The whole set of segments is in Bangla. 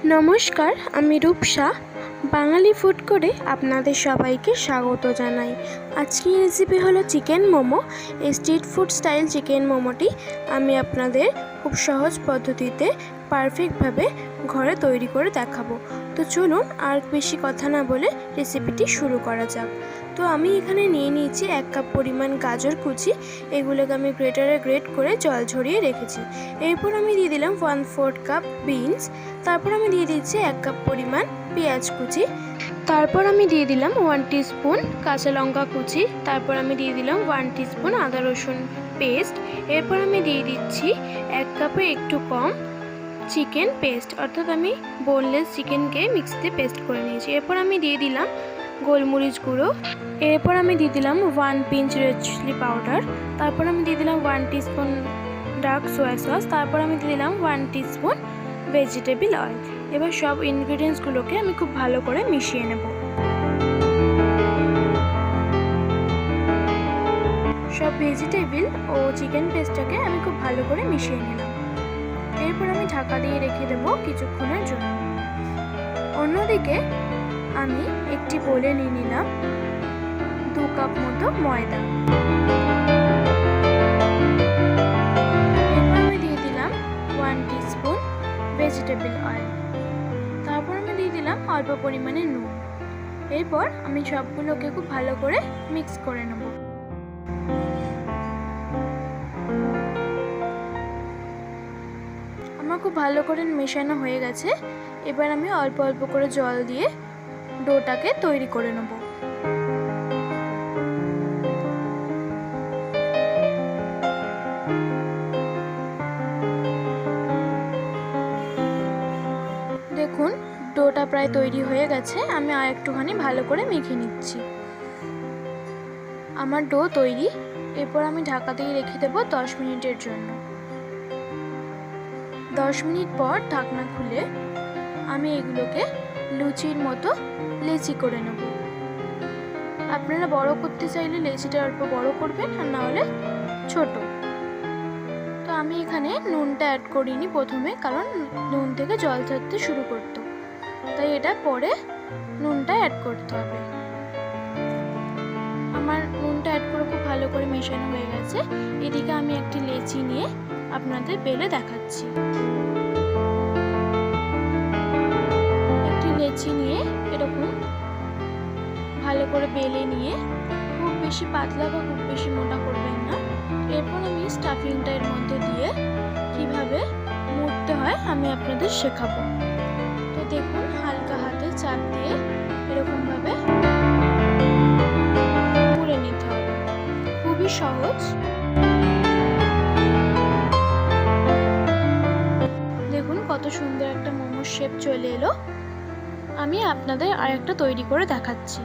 নমস্কার, আমি রূপসা বাঙালি ফুড করে আপনাদের সবাইকে স্বাগত জানাই। আজকের রেসিপি হলো চিকেন মোমো। এই স্ট্রিট ফুড স্টাইল চিকেন মোমোটি আমি আপনাদের খুব সহজ পদ্ধতিতে পারফেক্টভাবে ঘরে তৈরি করে দেখাবো। তো চলুন আর বেশি কথা না বলে রেসিপিটি শুরু করা যাক। তো আমি এখানে নিয়ে নিয়েছি 1 কাপ পরিমাণ গাজর কুচি। এগুলোকে আমি গ্রেটারে গ্রেট করে জল ঝরিয়ে রেখেছি। এরপর আমি দিয়ে দিলাম 1/4 কাপ বিনস। তারপর আমি দিয়ে দিচ্ছি 1 কাপ পরিমাণ পেঁয়াজ কুচি। তারপর আমি দিয়ে দিলাম 1 টিস্পুন কাঁচা লঙ্কা কুচি। তারপর আমি দিয়ে দিলাম 1 টিস্পুন আদা রসুন পেস্ট। এরপর আমি দিয়ে দিচ্ছি 1 কাপের একটু কম চিকেন পেস্ট, অর্থাৎ আমি বোনলেস চিকেনকে মিক্সিতে পেস্ট করে নিয়েছি। এরপর আমি দিয়ে দিলাম গোলমরিচ গুঁড়ো। এরপর আমি দিয়ে দিলাম 1 পিঞ্চ রেড চিলি পাউডার। তারপর আমি দিয়ে দিলাম 1 টিস্পুন ডার্ক সোয়া সস। তারপর আমি দিয়ে দিলাম 1 টিস্পুন ভেজিটেবল অয়েল। এবার সব ইনগ্রিডিয়েন্টসগুলোকে আমি খুব ভালো করে মিশিয়ে নেব। সব ভেজিটেবল ও চিকেন পেস্টটাকে আমি খুব ভালো করে মিশিয়ে নিলাম। এরপর আমি ঢাকা দিয়ে রেখে দেব কিছুক্ষণের জন্য। অন্যদিকে আমি একটি বোলে নিয়ে নিলাম 2 কাপ মতো ময়দা। এরপর আমি দিয়ে দিলাম 1 টিস্পুন ভেজিটেবল অয়েল। তারপর আমি দিয়ে দিলাম অল্প পরিমাণে নুন। এরপর আমি সবগুলোকে খুব ভালো করে মিক্স করে নেব। আমার খুব ভালো করে মেশানো হয়ে গেছে। এবার আমি অল্প অল্প করে জল দিয়ে ডোটাকে তৈরি করে নেব। দেখুন ডোটা প্রায় তৈরি হয়ে গেছে। আমি আর একটুখানি ভালো করে মেখে নিচ্ছি। আমার ডো তৈরি। এরপর আমি ঢাকা দিয়ে রেখে দেব 10 মিনিটের জন্য। 10 মিনিট পর ঢাকনা খুলে আমি এগুলোকে লুচির মতো লেচি করে নেব। আপনারা বড় করতে চাইলে লেচিটা অল্প বড় করবেন, আর না হলে ছোট। তো আমি এখানে নুনটা অ্যাড করিনি প্রথমে, কারণ নুন থেকে জল ছাড়তে শুরু করতো, তাই এটা পরে নুনটা অ্যাড করতে হবে। আমার নুনটা অ্যাড করে খুব ভালো করে মেশানো হয়ে গেছে। এদিকে আমি একটি লেচি নিয়ে আপনাদের বেলে দেখাচ্ছি। একটি লেচি নিয়ে এরকম ভালো করে বেলে নিয়ে, খুব বেশি পাতলা বা খুব বেশি মোটা করবেন না। এরপর আমি স্টাফিংটা এর মধ্যে দিয়ে কিভাবে মুড়তে হয় আমি আপনাদের শেখাবো। তো দেখুন হালকা হাতে চাপ দিয়ে এরকমভাবে মুড়ে নিতে হবে। খুবই সহজ। দেখুন কত সুন্দর একটা মোমোর শেপ চলে এলো। আমি আপনাদের আরেকটা তৈরি করে দেখাচ্ছি।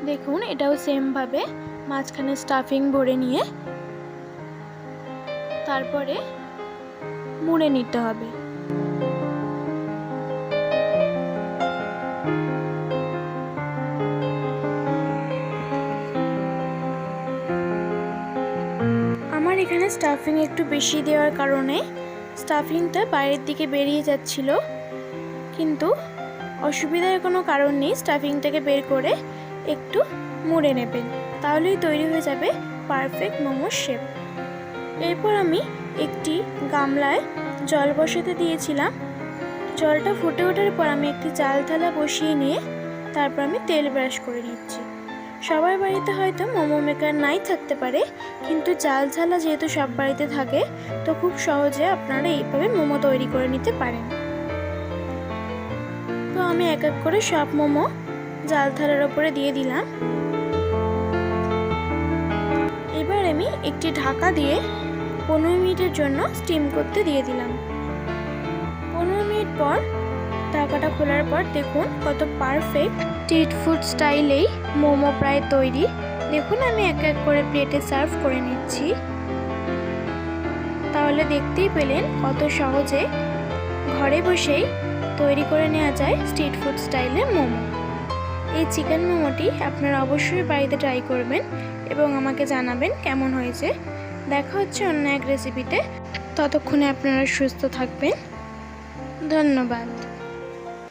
দেখুন এটাও সেম ভাবে মাঝখানে স্টাফিং ভরে নিয়ে তারপরে মুড়ে নিতে হবে। আমার এখানে স্টাফিং একটু বেশি দেওয়ার কারণে স্টাফিংটা বাইরের দিকে বেরিয়ে যাচ্ছিল, কিন্তু অসুবিধার কোনো কারণ নেই। স্টাফিংটাকে বের করে একটু মুড়ে নেবেন, তাহলেই তৈরি হয়ে যাবে পারফেক্ট মোমোর শেপ। এরপর আমি একটি গামলায় জল বসাতে দিয়েছিলাম। জলটা ফুটে ওঠার পর আমি একটি চাল থালা বসিয়ে নিয়ে তারপর আমি তেল ব্রাশ করে নিচ্ছি। সবার বাড়িতে হয়তো মোমো মেকার নাই থাকতে পারে, কিন্তু চাল থালা যেহেতু সব বাড়িতে থাকে, তো খুব সহজে আপনারা এইভাবে মোমো তৈরি করে নিতে পারেন। তো আমি এক এক করে সব মোমো জাল থালার ওপরে দিয়ে দিলাম। এবার আমি একটি ঢাকা দিয়ে 15 মিনিটের জন্য স্টিম করতে দিয়ে দিলাম। 15 মিনিট পর ঢাকাটা খোলার পর দেখুন কত পারফেক্ট স্ট্রিট ফুড স্টাইলেই মোমো প্রায় তৈরি। দেখুন আমি এক এক করে প্লেটে সার্ভ করে নিচ্ছি। তাহলে দেখতেই পেলেন কত সহজে ঘরে বসেই তৈরি করে নেওয়া যায় স্ট্রিট ফুড স্টাইলে মোমো। এই চিকেন মোমোটি আপনারা অবশ্যই বাড়িতে ট্রাই করবেন এবং আমাকে জানাবেন কেমন হয়েছে। দেখা হচ্ছে অন্য এক রেসিপিতে। ততক্ষণে আপনারা সুস্থ থাকবেন। ধন্যবাদ।